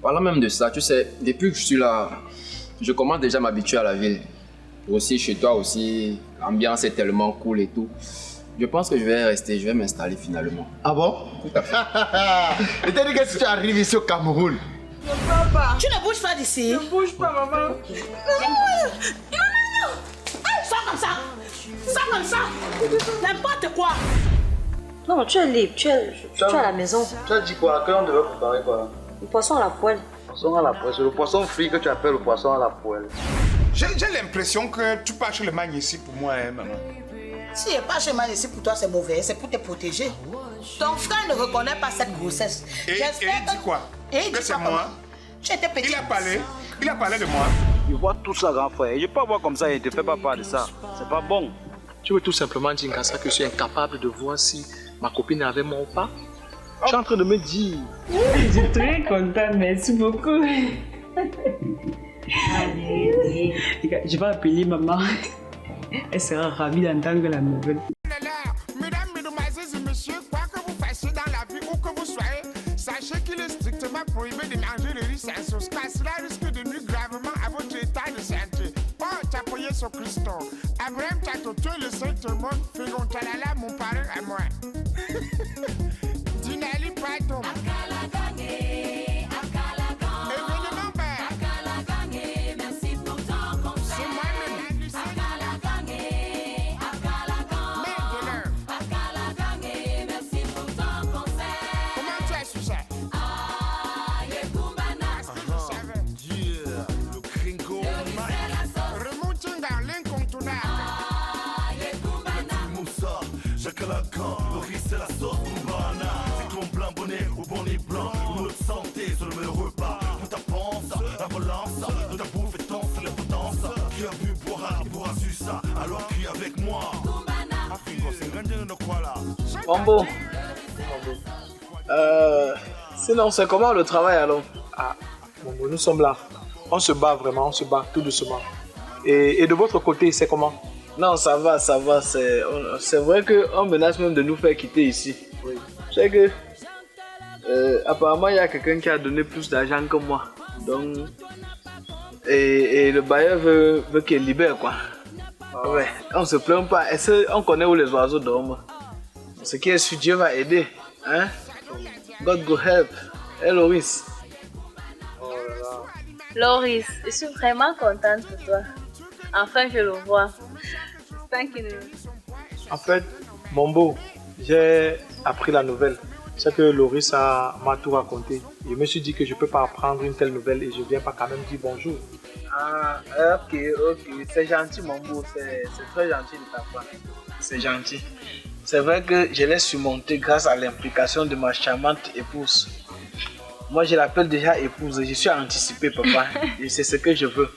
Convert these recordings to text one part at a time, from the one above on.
Parlant même de ça, tu sais, depuis que je suis là, je commence déjà à m'habituer à la ville. Aussi, chez toi aussi, l'ambiance est tellement cool et tout. Je pense que je vais rester, je vais m'installer finalement. Ah bon? Tout à fait. Et t'as dit que si tu arrives ici au Cameroun? Ne pars pas. Tu ne bouges pas d'ici. Ne bouge pas, maman. Non. Sors comme ça. Sors comme ça. N'importe quoi. Non, tu es libre, tu es à la maison. Tu as dit quoi? Que on devait préparer quoi? Le poisson à la poêle. Poisson à la poêle, c'est le poisson frit que tu appelles le poisson à la poêle. J'ai l'impression que tu pars chez le man ici pour moi, hein, maman. Si je pas chez moi ici pour toi, c'est mauvais, c'est pour te protéger. Ton frère ne reconnaît pas cette grossesse. Et il dit quoi? Que c'est moi? Tu étais petit. Il a parlé de moi. Il voit tout ça, grand frère. Je peux voir comme ça, il ne te fait pas part de ça. C'est pas bon. Tu veux tout simplement dire à ça que je suis incapable de voir si ma copine est avec moi ou pas? Tu es en train de me dire. Je suis très contente, merci beaucoup. Je vais appeler maman. Elle sera ravie d'entendre la nouvelle. Mesdames, mesdemoiselles et messieurs, quoi que vous fassiez dans la vie, où que vous soyez, sachez qu'il est strictement prohibé de manger le riz sans sauce, car cela risque de nuire gravement à votre état de santé. Oh, t'appuyer sur Christo. Abraham Tatoto, le Saint-Monde, Fégon Talala, mon parrain à moi. Dinali Pardon. C'est la sauce Kumbana. C'est ton blanc bonnet au bonnet blanc. Pour notre santé, sur le meilleur repas. Pour ta panse, la relance. De ta bouffe et danse, la potence. Qui a bu boira, il pourra su ça. Alors crie avec moi. Mambo. Sinon, c'est comment le travail alors? Ah, Mambo, nous sommes là. On se bat vraiment, on se bat tout doucement. Et de votre côté, c'est comment? Non, ça va. C'est vrai qu'on menace même de nous faire quitter ici. Oui. C'est que, apparemment, il y a quelqu'un qui a donné plus d'argent que moi. Donc, et le bailleur veut qu'il libère, quoi. Ah. Ouais, on se plaint pas. On connaît où les oiseaux dorment. Ce qui est sûr, Dieu va aider. Hein? God go help. Hey, Loris. Oh là là. Loris, je suis vraiment contente pour toi. Enfin, je le vois. En fait, Mambo, j'ai appris la nouvelle. C'est que Loris m'a tout raconté. Je me suis dit que je ne peux pas apprendre une telle nouvelle et je ne viens pas quand même dire bonjour. Ah, ok. C'est gentil, Mambo. C'est très gentil de ta part. C'est gentil. C'est vrai que je l'ai surmonté grâce à l'implication de ma charmante épouse. Moi, je l'appelle déjà épouse. Je suis anticipé, papa. Et c'est ce que je veux.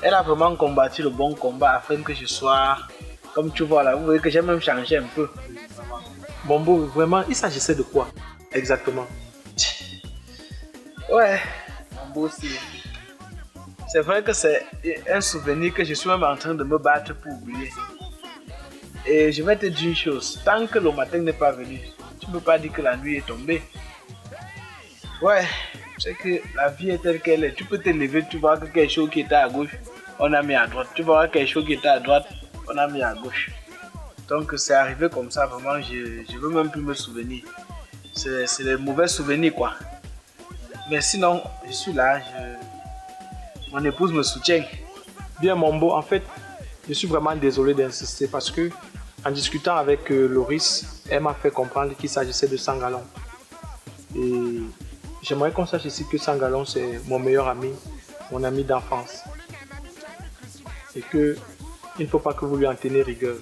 Elle a vraiment combattu le bon combat afin que je sois, comme tu vois là, vous voyez que j'ai même changé un peu. Mambo, vraiment, il s'agissait de quoi exactement? Ouais, Mambo aussi. C'est vrai que c'est un souvenir que je suis même en train de me battre pour oublier. Et je vais te dire une chose, tant que le matin n'est pas venu, tu ne peux pas dire que la nuit est tombée. Ouais, c'est que la vie est telle qu'elle est. Tu peux te lever, tu vois que quelque chose qui était à gauche, on a mis à droite. Tu vois quelque chose qui était à droite, on a mis à gauche. Donc c'est arrivé comme ça, vraiment, je ne veux même plus me souvenir. C'est des mauvais souvenirs, quoi. Mais sinon, je suis là, mon épouse me soutient. Bien, Mambo, en fait, je suis vraiment désolé d'insister parce que en discutant avec Loris, elle m'a fait comprendre qu'il s'agissait de Sangalon. Et j'aimerais qu'on sache ici que Sangalon, c'est mon meilleur ami, mon ami d'enfance. Et qu'il ne faut pas que vous lui en tenez rigueur.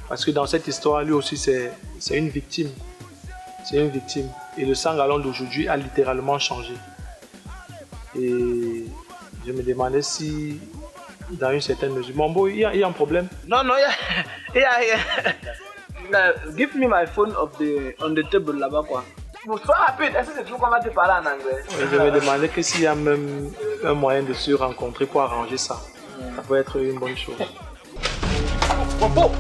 Parce que dans cette histoire, lui aussi, c'est une victime. C'est une victime. Et le Sangalon d'aujourd'hui a littéralement changé. Et je me demandais si, dans une certaine mesure, Mambo, il y a un problème? Non, il y a. Give me my phone on the table là-bas, quoi. Sois rapide, est-ce que c'est toujours qu'on va te parler en anglais? Je me demandais que s'il y a même un moyen de se rencontrer pour arranger ça. Ça peut être une bonne chose. Mambo!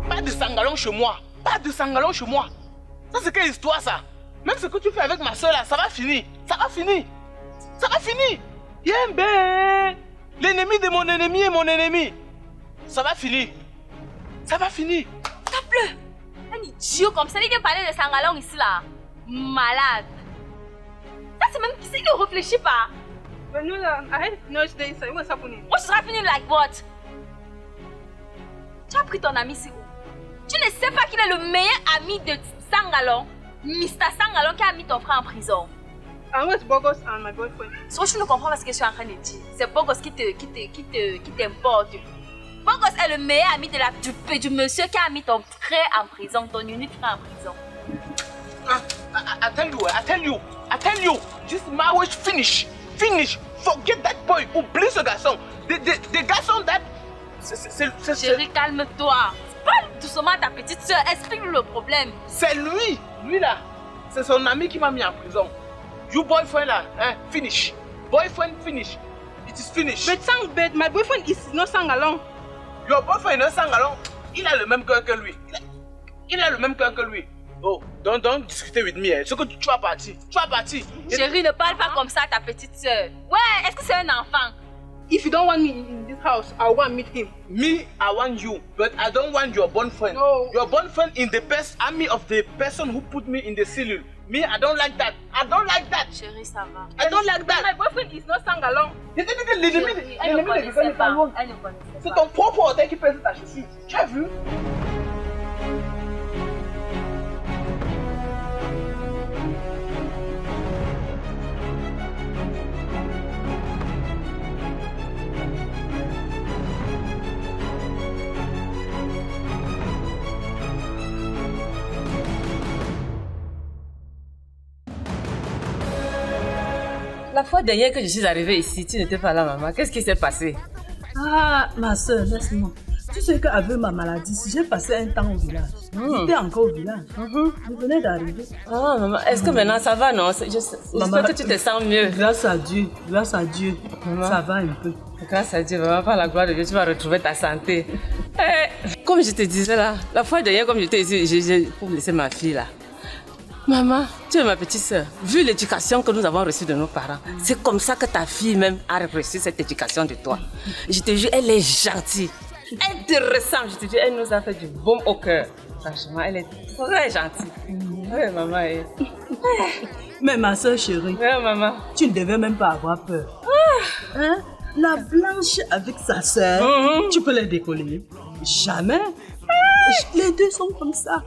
Pas de Sangalon chez moi! Pas de Sangalon chez moi! Ça, c'est quelle histoire, ça? Même ce que tu fais avec ma soeur là, ça va finir. Ça va finir. Ça va finir. Yembe. L'ennemi de mon ennemi est mon ennemi. Ça va finir. Ça va finir. Tape-le. Un idiot comme ça, il vient parler de Sangalong ici là. Malade. Ça c'est même qui sait, il ne réfléchit pas. Mais nous là, arrête de finir jeter ça. Moi ça pour nous. Moi je serai fini like what? Tu as pris ton ami c'est où? Tu ne sais pas qu'il est le meilleur ami de Sangalong, Mr. Sangalong qui a mis ton frère en prison. I'm with Bogos and my boyfriend. So tu ne comprends pas ce que je suis en train de dire. C'est Bogos qui t'importe. Bogos est le meilleur ami du monsieur qui a mis ton frère en prison, ton unique frère en prison. I tell you, this marriage finish. Forget that boy, oublie ce garçon. Des garçons that... Chérie, calme-toi. Parle doucement à ta petite soeur, explique-lui le problème. C'est lui là. C'est son ami qui m'a mis en prison. You boyfriend là, hein, finish. Boyfriend finish. It is finished. But my boyfriend is not Sangalong. Your boyfriend is not Sangalong. Il a le même cœur que lui. Il a le même cœur que lui. Oh, don't discuter with me. Ce que tu vas partir. Chérie, ne parle pas comme ça à ta petite soeur. Ouais, est-ce que c'est un enfant? If you don't want me in this house, I want to meet him. Me, I want you, but I don't want your boyfriend. No. Your boyfriend is the best army of the person who put me in the cell. Me, I don't like that. Chérie, ça va. I don't like that. My boyfriend is not Sangalong. Chérie, elle ne connaissait pas. C'est ton propre hôtel qui pèse ta chaussure. Tu as vu? La fois dernière que je suis arrivée ici, tu n'étais pas là, maman. Qu'est-ce qui s'est passé? Ah, ma soeur, laisse-moi. Tu sais qu'avec ma maladie, si j'ai passé un temps au village, j'étais encore au village. Je venais d'arriver. Ah, maman, est-ce que maintenant ça va, non? J'espère que tu te sens mieux. Grâce à Dieu, maman, ça va un peu. Grâce à Dieu, maman, par la gloire de Dieu, tu vas retrouver ta santé. Comme je te disais là, la fois dernière, comme j'étais ici, pour laisser ma fille là. Maman, tu es ma petite soeur. Vu l'éducation que nous avons reçue de nos parents, c'est comme ça que ta fille même a reçu cette éducation de toi. Je te jure, elle est gentille, intéressante. Je te dis, elle nous a fait du baume au cœur. Franchement, elle est très gentille. Oui, maman. Mais ma soeur chérie, maman, tu ne devais même pas avoir peur. Hein? La Blanche avec sa soeur, tu peux les décoller? Jamais. Les deux sont comme ça.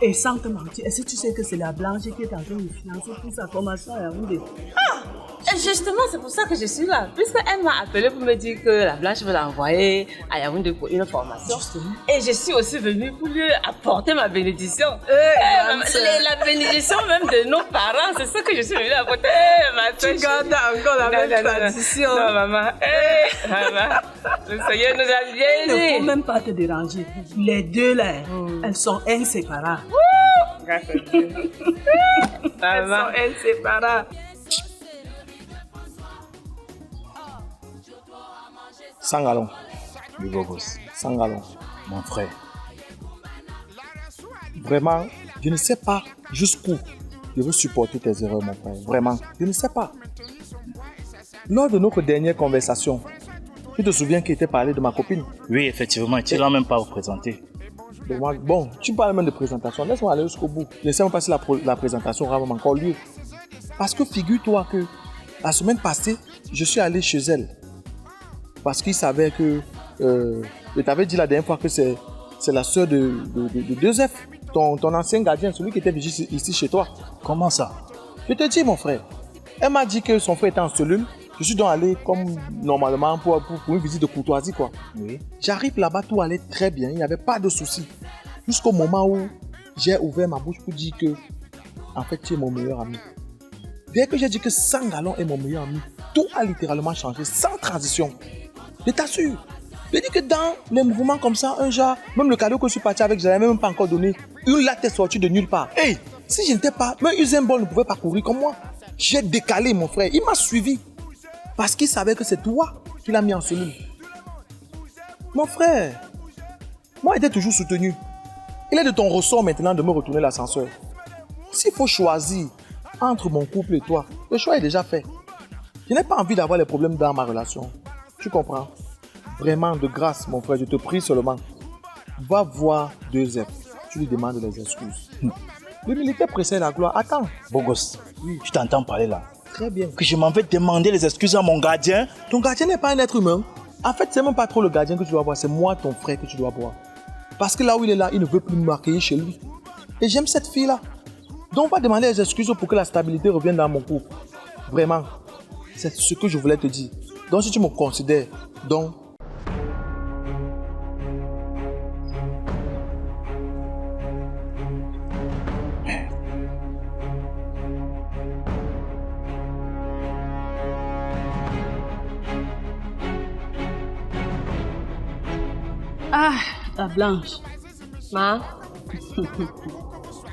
Et sans te mentir, est-ce que tu sais que c'est la Blanche qui est en train de financer toute sa formation à Yaoundé? Et justement, c'est pour ça que je suis là. Puisqu'elle m'a appelé pour me dire que la Blanche veut l'envoyer à Yaoundé pour une formation. Justement. Et je suis aussi venue pour lui apporter ma bénédiction. La bénédiction même de nos parents, c'est ça que je suis venue apporter. Tu gardes encore la même tradition. Non, maman. Maman. Le Seigneur nous a bien dit. Il ne faut même pas te déranger. Les deux là, elles sont inséparables. Grâce à Dieu. Elles sont inséparables. Sangalong, le Bogos. Sangalong, mon frère. Vraiment, je ne sais pas jusqu'où je veux supporter tes erreurs, mon frère. Vraiment, je ne sais pas. Lors de notre dernière conversation, tu te souviens qu'il était parlé de ma copine? Oui, effectivement, tu ne l'as même pas représenté. Bon, tu parles même de présentation. Laisse-moi aller jusqu'au bout. Je ne sais même pas si la présentation aura même encore lieu. Parce que figure-toi que la semaine passée, je suis allé chez elle. Parce qu'il savait que... je t'avais dit la dernière fois que c'est la sœur de Joseph, ton ancien gardien, celui qui était ici chez toi. Comment ça? Je te dis, mon frère. Elle m'a dit que son frère était en cellule. Je suis donc allé comme normalement pour une visite de courtoisie, quoi. Oui. J'arrive là-bas, tout allait très bien. Il n'y avait pas de soucis. Jusqu'au moment où j'ai ouvert ma bouche pour dire que, en fait, tu es mon meilleur ami. Dès que j'ai dit que Sangalong est mon meilleur ami, tout a littéralement changé, sans transition. Je t'assure. Je dis que dans les mouvements comme ça, un genre, même le cadeau que je suis parti avec, je n'avais même pas encore donné. Une latte est sortie de nulle part. Hey, si je n'étais pas, même Usain Bolt ne pouvait pas courir comme moi. J'ai décalé, mon frère. Il m'a suivi. Parce qu'il savait que c'est toi qui l'as mis en cellule. Mon frère, moi, j'étais toujours soutenu. Il est de ton ressort maintenant de me retourner l'ascenseur. S'il faut choisir entre mon couple et toi, le choix est déjà fait. Je n'ai pas envie d'avoir les problèmes dans ma relation. Tu comprends? Vraiment, de grâce, mon frère, je te prie seulement. Va voir 2F. Tu lui demandes des excuses. Le militaire précède la gloire. Attends. Beau gosse, oui. Je t'entends parler là. Très bien. Que je m'en vais demander les excuses à mon gardien. Ton gardien n'est pas un être humain. En fait, c'est même pas trop le gardien que tu dois voir. C'est moi, ton frère, que tu dois voir. Parce que là où il est là, il ne veut plus m'accueillir chez lui. Et j'aime cette fille-là. Donc, on va demander les excuses pour que la stabilité revienne dans mon couple. Vraiment. C'est ce que je voulais te dire. Donc, si tu me considères, donc... Ah, ta Blanche. Ma.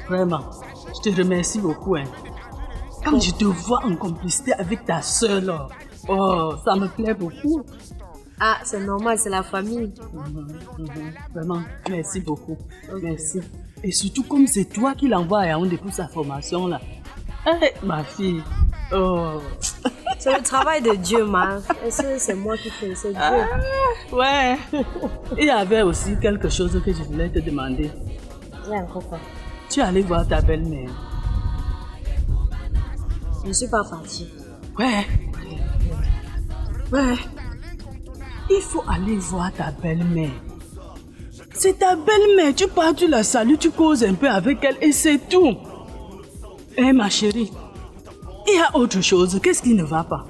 Vraiment, je te remercie beaucoup. Hein. Quand je te vois en complicité avec ta soeur, là, oh, ça me plaît beaucoup. Ah, c'est normal, c'est la famille. Vraiment, merci beaucoup. Merci. Et surtout, comme c'est toi qui l'envoie à Yaoundé pour sa formation, là. Hey, ma fille. Oh. C'est le travail de Dieu, ma. C'est moi qui fais, c'est Dieu. Ah, ouais. Il y avait aussi quelque chose que je voulais te demander. Il y a encore quoi? Tu es allé voir ta belle-mère? Je ne suis pas partie. Ouais. Ouais. Il faut aller voir ta belle-mère. C'est ta belle-mère. Tu pars, tu la salues, tu causes un peu avec elle et c'est tout. Eh, ma chérie, il y a autre chose. Qu'est-ce qui ne va pas?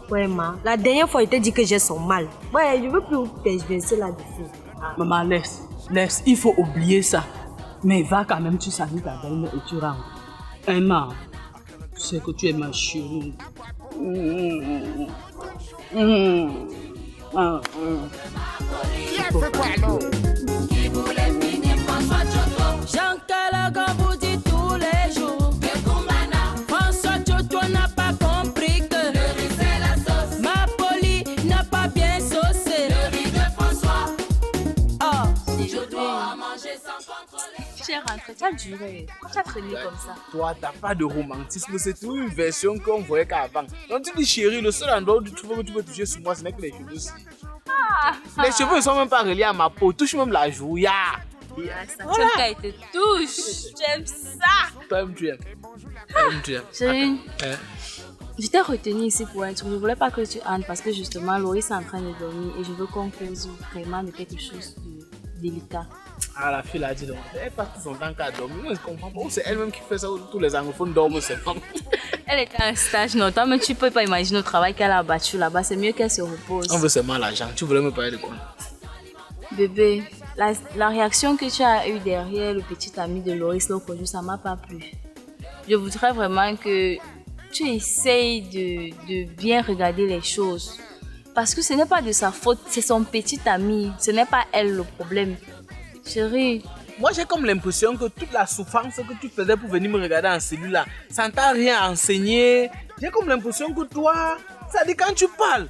Ouais, ma. La dernière fois, il t'a dit que j'ai son mal. Ouais, je ne veux plus tergiverser là-dessus. Maman, laisse. Il faut oublier ça. Mais va quand même, tu salues ta belle-mère et tu rentres. Emma, tu sais que tu es ma chérie. Jean Calagan vous dit tous les jours que François Tchoto n'a pas compris que le riz c'est la sauce. Ma Poli n'a pas bien saucé le riz de François. Oh, si je dois manger sans contrôler. Tu es rentré, tu as duré. Pourquoi tu as traîné comme ça? Toi, t'as pas de romantisme, c'est tout une version qu'on voyait qu'avant. Donc tu dis chérie, le seul endroit où tu trouves que tu peux toucher sur moi, ce n'est que les cheveux aussi. Les cheveux ne sont même pas reliés à ma peau, touche même la jouya. Ça tient qu'à te touche. J'aime ça. Toi-même tu aimes. Chérie, je t'ai retenu ici pour un truc. Je ne voulais pas que tu entres parce que justement, Loris est en train de dormir et je veux qu'on cause vraiment de quelque chose de délicat. Ah, la fille l'a dit donc. Elle passe tout son temps qu'à dormir. Moi, je comprends pas. C'est elle-même qui fait ça où tous les anglophones dorment, c'est pas. Elle était en stage, non. Toi, mais tu peux pas imaginer le travail qu'elle a battu là-bas. C'est mieux qu'elle se repose. On veut seulement l'argent. Tu voulais me parler de quoi? Bébé, la réaction que tu as eue derrière le petit ami de Loris l'autre jour, ça m'a pas plu. Je voudrais vraiment que tu essayes de bien regarder les choses. Parce que ce n'est pas de sa faute, c'est son petit ami. Ce n'est pas elle le problème. Chérie, moi j'ai comme l'impression que toute la souffrance que tu faisais pour venir me regarder en cellule-là, ça ne t'a rien enseigné. J'ai comme l'impression que toi, ça dit quand tu parles.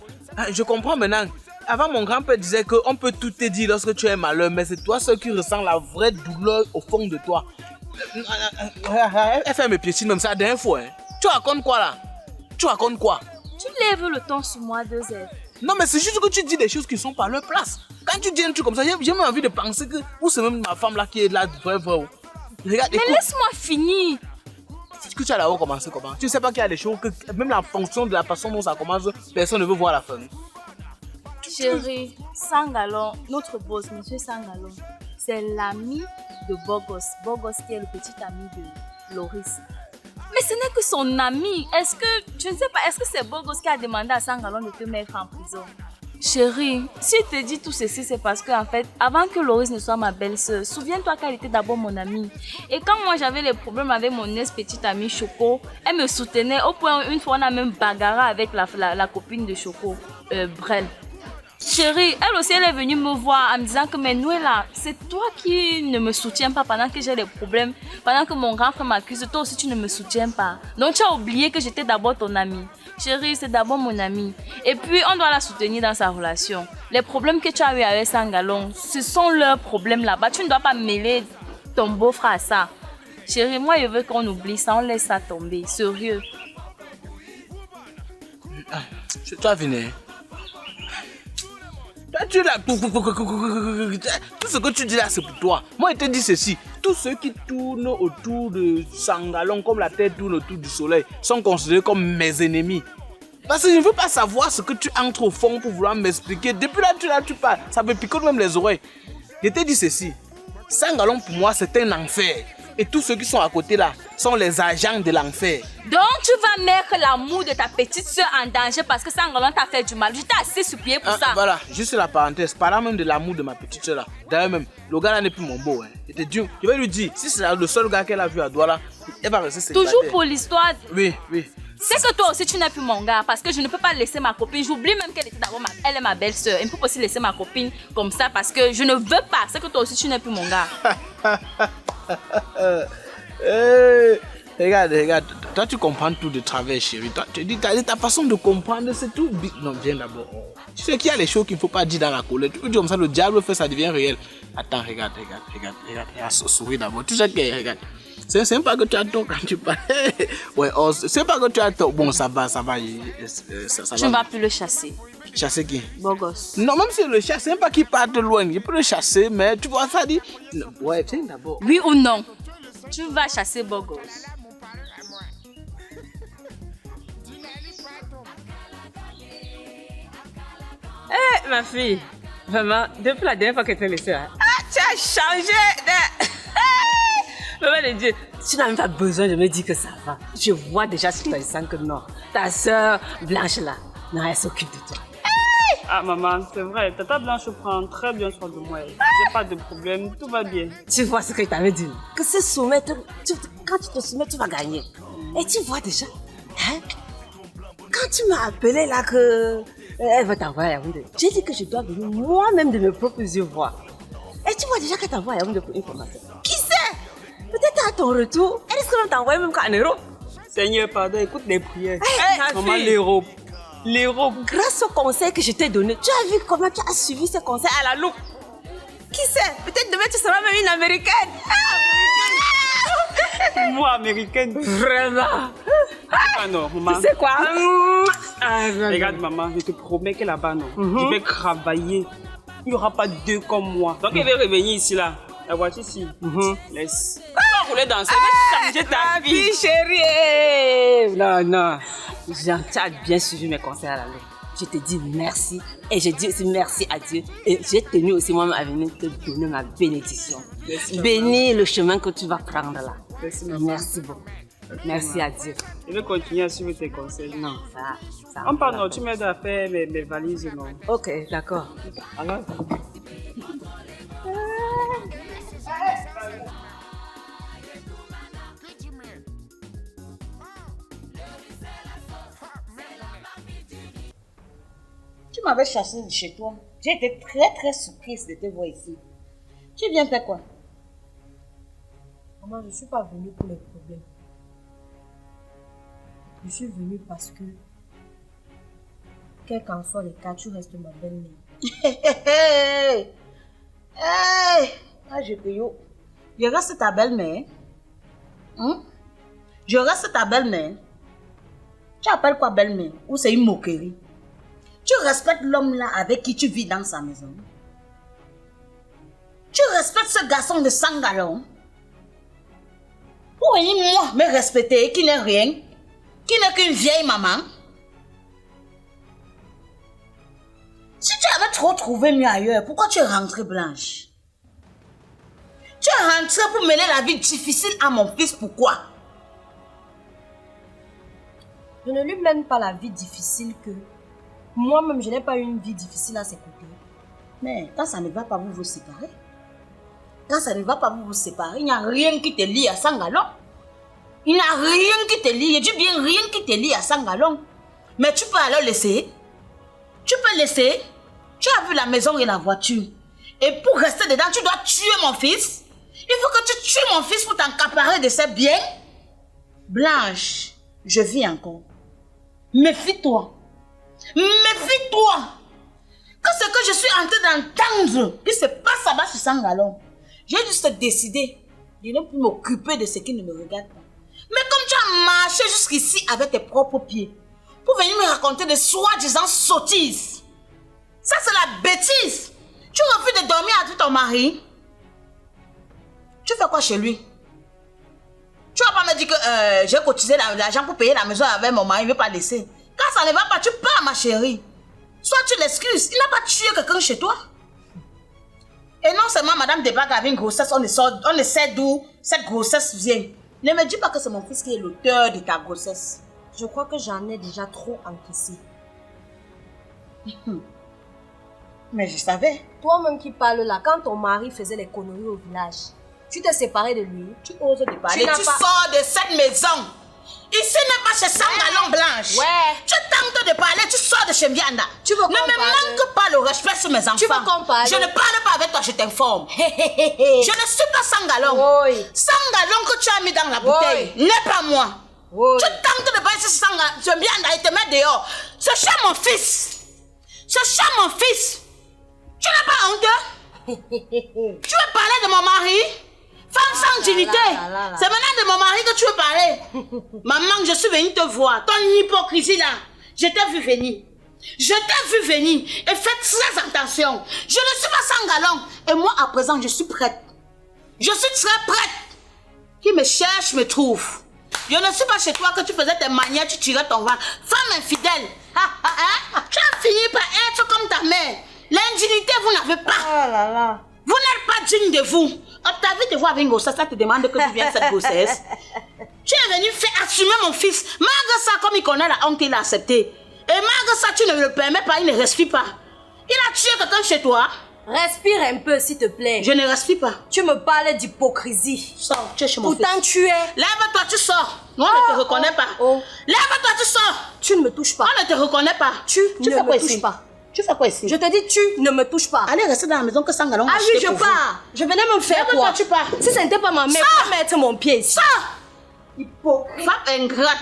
Je comprends maintenant. Avant, mon grand-père disait qu'on peut tout te dire lorsque tu es malheureux, mais c'est toi seul qui ressens la vraie douleur au fond de toi. Elle fait mes pieds même ça la dernière fois. Hein. Tu racontes quoi là? Tu racontes quoi? Tu lèves le ton sur moi 2 heures. Non mais c'est juste que tu dis des choses qui sont pas à leur place. Quand tu dis un truc comme ça, j'ai même envie de penser que ou c'est même ma femme là qui est là vrai. Regarde, mais laisse-moi finir. C'est que tu as là-haut commencé comment? Tu sais pas qu'il y a des choses que même la fonction de la façon dont ça commence, personne ne veut voir la fin. Chérie, Sangalon, notre boss, monsieur Sangalon, c'est l'ami de Bogos. Bogos qui est le petit ami de Loris. Mais ce n'est que son ami. Je ne sais pas, est-ce que c'est Bogos qui a demandé à Sangalon de te mettre en prison? Chérie, si je te dis tout ceci, c'est parce que en fait, avant que Loris ne soit ma belle-sœur, souviens-toi qu'elle était d'abord mon amie. Et quand moi j'avais les problèmes avec mon ex-petite amie Choco, elle me soutenait. Au point, une fois, on a même bagarré avec la copine de Choco, Brel. Chérie, elle aussi, elle est venue me voir en me disant que mais Noëlla, c'est toi qui ne me soutiens pas pendant que j'ai des problèmes, pendant que mon grand frère m'accuse, toi aussi tu ne me soutiens pas. Donc tu as oublié que j'étais d'abord ton amie. Chérie, c'est d'abord mon amie. Et puis on doit la soutenir dans sa relation. Les problèmes que tu as eu avec Sangalon, ce sont leurs problèmes là-bas. Tu ne dois pas mêler ton beau-frère à ça. Chérie, moi je veux qu'on oublie ça, on laisse ça tomber, sérieux. Toi, venez. Toi, tu es là. Tout ce que tu dis là, c'est pour toi. Moi, je te dis ceci. Tous ceux qui tournent autour de Sangalon, comme la Terre tourne autour du soleil, sont considérés comme mes ennemis. Parce que je ne veux pas savoir ce que tu entres au fond pour vouloir m'expliquer. Depuis là, tu parles. Ça me picote même les oreilles. Je te dis ceci. Sangalon, pour moi, c'est un enfer. Et tous ceux qui sont à côté là sont les agents de l'enfer. Donc tu vas mettre l'amour de ta petite soeur en danger parce que Sangalon t'a fait du mal. Je t'ai assez supplié pour ça. Voilà, juste la parenthèse. Parlant même de l'amour de ma petite soeur là. D'ailleurs même, le gars là n'est plus mon beau. Hein. Je vais lui dire, si c'est le seul gars qu'elle a vu à Douala, elle va rester célibataire. Toujours pour l'histoire. Oui, oui. C'est que toi aussi tu n'es plus mon gars parce que je ne peux pas laisser ma copine. J'oublie même qu'elle était d'abord elle est ma belle-sœur. Elle ne peut pas aussi laisser ma copine comme ça parce que je ne veux pas. C'est que toi aussi tu n'es plus mon gars. Regarde, toi tu comprends tout de travers, chérie. Toi, tu dis ta façon de comprendre, c'est tout. Non, viens d'abord. Tu sais qu'il y a les choses qu'il ne faut pas dire dans la colère. Tu peux dire comme ça, le diable fait, ça devient réel. Attends, regarde. Souris d'abord. Tu sais que, regarde. C'est même pas que tu as tort quand tu parles. Ouais, c'est pas que tu as tort. Bon, ça va. Tu ne vas plus le chasser. Chasser qui? Beau gosse. Non, même si le chasse, c'est même pas qu'il parte loin. Il peut le chasser, mais tu vois ça dit. Non, ouais, tiens d'abord. Oui ou non? Tu vas chasser beau gosse. Eh, ma fille, vraiment, depuis la dernière fois que tu t'es laissée là, tu as changé de... Maman de Dieu, tu n'as même pas besoin de me dire que ça va. Je vois déjà sur ton sang que non. Ta soeur Blanche là, non, elle s'occupe de toi. Ah maman, c'est vrai, Tata Blanche prend très bien soin de moi. J'ai pas de problème, tout va bien. Tu vois ce que je t'avais dit? Que se soumettre, quand tu te soumets, tu vas gagner. Et tu vois déjà, hein? Quand tu m'as appelé là que elle va t'envoyer à Yaoundé, j'ai dit que je dois venir moi-même de mes propres yeux voir. Et tu vois déjà qu'elle t'envoie à Yaoundé pour une formation. Qui sait? Peut-être à ton retour, elle risque de t'envoyer même qu'en Europe. Seigneur, pardon, écoute les prières. Hey, maman, l'Europe. L'Europe. Grâce au conseil que je t'ai donné, tu as vu comment tu as suivi ces conseils à la loupe. Qui sait? Peut-être demain tu seras même une Américaine. Moi, Américaine. Vraiment. Ah non, maman. Tu sais quoi? Regarde, maman, je te promets que là-bas, non. Je vais travailler. Il n'y aura pas deux comme moi. Donc, elle va revenir ici, là. La voiture ici. Laisse. Tu vas rouler dans ça. Je vais changer ta vie. Chérie. Non. Tu as bien suivi mes conseils à la loupe. Je te dis merci et je dis aussi merci à Dieu. Et j'ai tenu aussi moi-même à venir te donner ma bénédiction. Bénis le chemin que tu vas prendre là. Merci beaucoup. Merci à Dieu. Je vais continuer à suivre tes conseils. Non, ça. On parle, non, tu m'aides à faire mes valises, non? Ok, d'accord. Alors? Tu m'avais chassé de chez toi. J'ai été très surprise de te voir ici. Tu viens faire quoi? Maman, je ne suis pas venue pour les problèmes. Je suis venue parce que, quel qu'en soit le cas, tu restes ma belle-mère. Je reste ta belle-mère. Je reste ta belle-mère. Tu appelles quoi belle-mère? Ou c'est une moquerie? Tu respectes l'homme là avec qui tu vis dans sa maison. Tu respectes ce garçon de Sangalon. Pour venir moi me respecter, qui n'est rien, qui n'est qu'une vieille maman. Si tu avais trop trouvé mieux ailleurs, pourquoi tu es rentrée Blanche? Tu es rentrée pour mener la vie difficile à mon fils, pourquoi? Je ne lui mène pas la vie difficile que moi-même, je n'ai pas eu une vie difficile à ses côtés. Mais quand ça ne va pas, vous vous séparer. Quand ça ne va pas, vous vous séparer. Il n'y a rien qui te lie à Sangalon. Il n'y a rien qui te lie. Je dis bien rien qui te lie à Sangalon. Mais tu peux alors laisser. Tu peux laisser. Tu as vu la maison et la voiture. Et pour rester dedans, tu dois tuer mon fils. Il faut que tu tues mon fils pour t'accaparer de ses biens. Blanche, je vis encore. Méfie-toi. Méfie-toi. Que ce que je suis en train d'entendre, qui se passe là-bas sur Sangalon, j'ai juste décidé Je ne peux m'occuper de ce qui ne me regarde pas. Mais comme tu as marché jusqu'ici avec tes propres pieds, pour venir me raconter des soi-disant sottises, ça c'est la bêtise. Tu refuses de dormir avec ton mari. Tu fais quoi chez lui? Tu vas pas me dire que j'ai cotisé l'argent pour payer la maison avec mon mari, il ne veut pas laisser. Quand ça ne va pas, tu pars, ma chérie. Soit tu l'excuses, il n'a pas tué quelqu'un chez toi. Et non seulement Madame Debac avait une grossesse, on ne sait d'où cette grossesse vient. Ne me dis pas que c'est mon fils qui est l'auteur de ta grossesse. Je crois que j'en ai déjà trop encaissé. Mais je savais. Toi-même qui parles là, quand ton mari faisait les conneries au village, tu t'es séparé de lui. Tu oses te parler. Tu sors de cette maison. Ici n'est pas chez Sangalon Blanche. Ouais. Tu tentes de parler, tu sors de chez Vianda. Tu veux qu'on parle? Ne me manque pas le respect sur mes enfants. Tu veux qu'on parle? Je ne parle pas avec toi, je t'informe. Je ne suis pas Sangalon. Oui. Sangalon que tu as mis dans la bouteille n'est pas moi. Oui. Tu tentes de parler sur Vianda et te mettre dehors. Ce chat mon fils. Ce chat mon fils. Tu n'as pas honte? Tu veux parler de mon mari? Femme sans dignité. C'est maintenant de mon mari que tu veux parler. Maman, je suis venue te voir. Ton hypocrisie là, je t'ai vu venir. Je t'ai vu venir. Et fais très attention. Je ne suis pas sans galon. Et moi, à présent, je suis prête. Je suis très prête. Qui me cherche, me trouve. Je ne suis pas chez toi que tu faisais tes manières, tu tirais ton ventre. Femme infidèle. Tu as fini par être comme ta mère. L'indignité, vous n'avez pas. Oh là là. Vous n'êtes pas digne de vous. Octavie te voit avec une grossesse, ça te demande que tu viennes cette grossesse. Tu es venu faire assumer mon fils. Malgré ça, comme il connaît la honte, il a accepté. Et malgré ça, tu ne le permets pas, il ne respire pas. Il a tué quelqu'un chez toi. Respire un peu, s'il te plaît. Je ne respire pas. Tu me parles d'hypocrisie. Sors, tu es chez mon fils. Pourtant, tu es... Lève-toi, tu sors. On ne te reconnaît pas. Lève-toi, tu sors. Tu ne me touches pas. On ne te reconnaît pas. Tu ne me touches pas. Tu fais quoi ici? Je te dis, tu ne me touches pas. Allez, rester dans la maison que Sangalon. Ah oui, je pars. Je venais me faire quoi? Tu pars. Si ce n'était pas ma mère, je vais mettre mon pied ici. Sors. Hypocrite. Femme ingrate.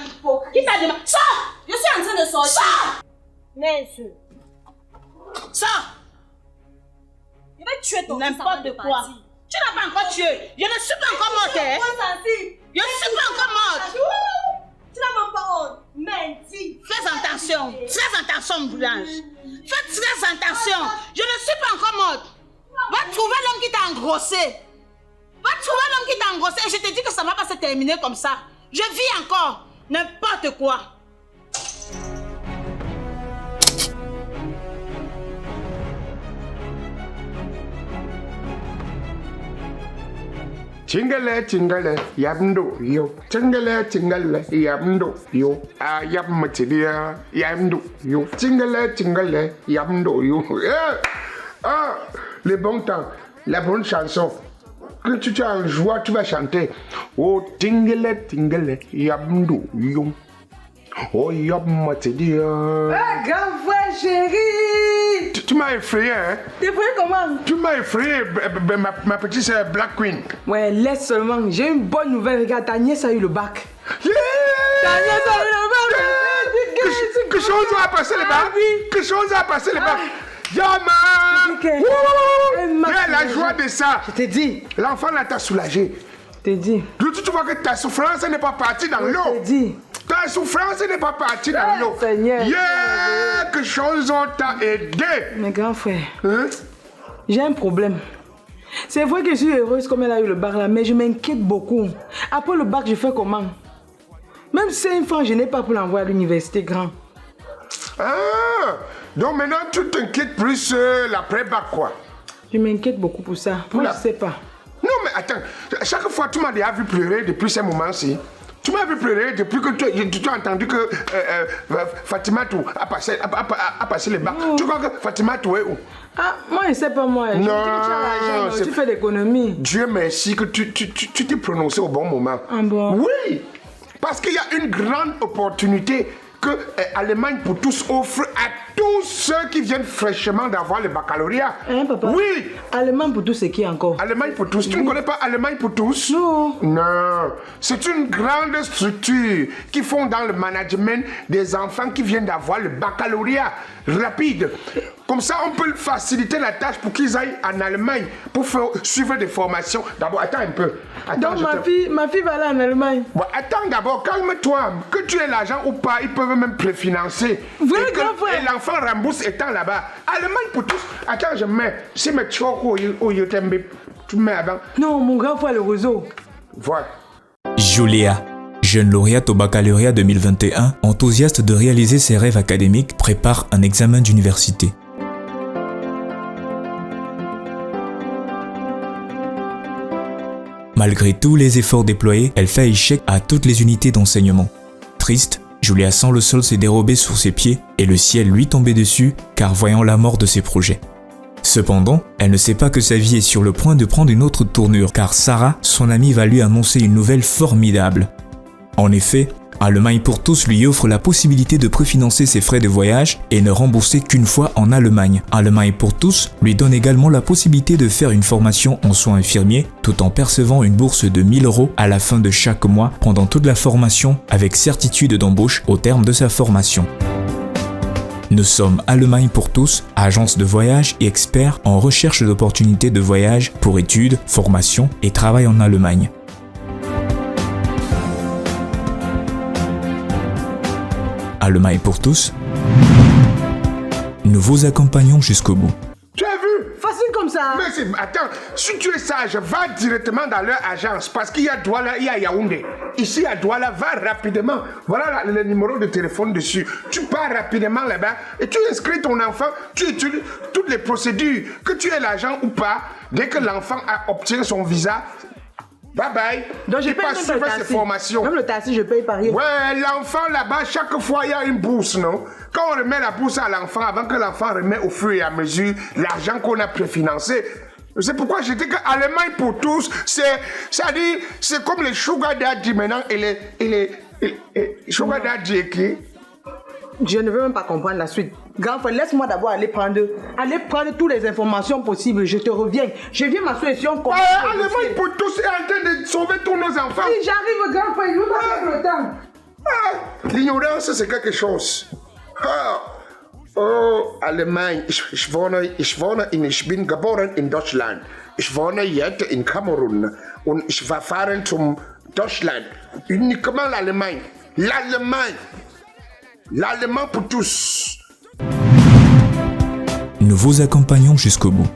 Qui t'a demandé? Sors. Je suis en train de sortir. Sors. Merci. Sors. Je vais tuer ton n'importe quoi. Tu n'as pas encore tué. Je ne suis pas encore morte. Je ne suis pas encore morte. Tu n'as même pas honte. Menti. Fais attention, Blanche. Fais très attention. Je ne suis pas encore morte. Va trouver l'homme qui t'a engrossé. Va trouver l'homme qui t'a engrossé. Et je te dis que ça ne va pas se terminer comme ça. Je vis encore. N'importe quoi. Chingale, chingale, yamdo, yo. Chingale, chingale, yamdo, yo. Ah, yamatidia, yamdo, yo. Chingale, chingale, yamdo, yo. Ah, le bon temps, la bonne chanson. Quand tu es en joie, tu vas chanter. Oh, tingale, tingale, yamdo, yo. Oh, yamatidia. Ah, grand frère chérie. Tu m'as effrayé, hein? T'es effrayé comment? Tu m'as effrayé, ma petite sœur Black Queen. Ouais, laisse seulement. J'ai une bonne nouvelle. Regarde, ta nièce a eu le bac. Yeah! Ta nièce a eu le bac. Yeah! Que chose a passé le bac? Que chose a passé le bac? Yaman! La joie de ça. Je t'ai dit. L'enfant là t'a soulagé. Je t'ai dit. Tu vois que ta souffrance n'est pas partie dans l'eau. Je t'ai dit. Ta souffrance n'est pas partie dans l'eau. Seigneur. Yeah! Que chose t'a aidé. Mes grands frères. Hein? J'ai un problème. C'est vrai que je suis heureuse comme elle a eu le bac là, mais je m'inquiète beaucoup. Après le bac, je fais comment? Même 5 francs, je n'ai pas pour l'envoyer à l'université grand. Ah! Donc maintenant, tu t'inquiètes plus l'après-bac quoi? Je m'inquiète beaucoup pour ça. Moi, je sais pas. Non, mais attends. Chaque fois, tu m'as déjà vu pleurer depuis ce moment-ci. Tu m'as vu pleurer depuis que tu as entendu que Fatima a passé le bac. Tu crois que Fatima est où? Ah, moi, je ne sais pas moi. Non, tu fais l'économie. Dieu merci que tu t'es prononcé au bon moment. Ah bon? Oui, parce qu'il y a une grande opportunité que Allemagne pour tous offre à tous ceux qui viennent fraîchement d'avoir le baccalauréat. Hein, papa? Oui. Allemagne pour tous, c'est qui encore? Allemagne pour tous. Tu ne connais pas Allemagne pour tous? Non. Non. C'est une grande structure qui font dans le management des enfants qui viennent d'avoir le baccalauréat rapide. Comme ça, on peut faciliter la tâche pour qu'ils aillent en Allemagne pour suivre des formations. D'abord, attends un peu. Attends, donc ma fille va aller en Allemagne. Bon, attends d'abord, calme-toi. Que tu aies l'argent ou pas, ils peuvent même préfinancer. Voilà, grand frère. Et l'enfant rembourse étant là-bas. Allemagne pour tous. Attends, je mets. Si mes choco tu mets avant. Non, mon grand frère, le réseau. Voilà. Julia, jeune lauréate au baccalauréat 2021, enthousiaste de réaliser ses rêves académiques, prépare un examen d'université. Malgré tous les efforts déployés, elle fait échec à toutes les unités d'enseignement. Triste, Julia sent le sol se dérober sous ses pieds et le ciel lui tomber dessus, car voyant la mort de ses projets. Cependant, elle ne sait pas que sa vie est sur le point de prendre une autre tournure, car Sarah, son amie, va lui annoncer une nouvelle formidable. En effet, Allemagne pour tous lui offre la possibilité de préfinancer ses frais de voyage et ne rembourser qu'une fois en Allemagne. Allemagne pour tous lui donne également la possibilité de faire une formation en soins infirmiers tout en percevant une bourse de 1 000 € à la fin de chaque mois pendant toute la formation avec certitude d'embauche au terme de sa formation. Nous sommes Allemagne pour tous, agence de voyage et experts en recherche d'opportunités de voyage pour études, formation et travail en Allemagne. Allemagne pour tous, nous vous accompagnons jusqu'au bout. Tu as vu? Facile comme ça. Mais attends, si tu es sage, va directement dans leur agence parce qu'il y a Douala, il y a Yaoundé. Ici à Douala, va rapidement. Voilà le numéro de téléphone dessus. Tu pars rapidement là-bas et tu inscris ton enfant. Tu étudies toutes les procédures, que tu aies l'argent ou pas. Dès que l'enfant a obtenu son visa, bye bye. Donc je paye pas suivre ses formations. Même le taxi, je paye par rien. Ouais, l'enfant là-bas, chaque fois il y a une bourse, non? Quand on remet la bourse à l'enfant, avant que l'enfant remet au fur et à mesure l'argent qu'on a préfinancé. C'est pourquoi je dis que Allemagne pour tous, c'est comme les sugar daddy maintenant et les sugar daddy qui. Je ne veux même pas comprendre la suite. Grand frère, laisse-moi d'abord aller prendre toutes les informations possibles. Je te reviens. Je viens m'asseoir ici. Allemagne pour tous est en train de sauver tous nos enfants. Si j'arrive, grand frère, il nous pas le temps. L'ignorance, c'est quelque chose. Oh, Allemagne. Ich bin geboren in Deutschland. Ich wohne jetzt in Kamerun. Und ich war fahren zum Deutschland. Uniquement l'Allemagne. L'Allemand pour tous. Nous vous accompagnons jusqu'au bout.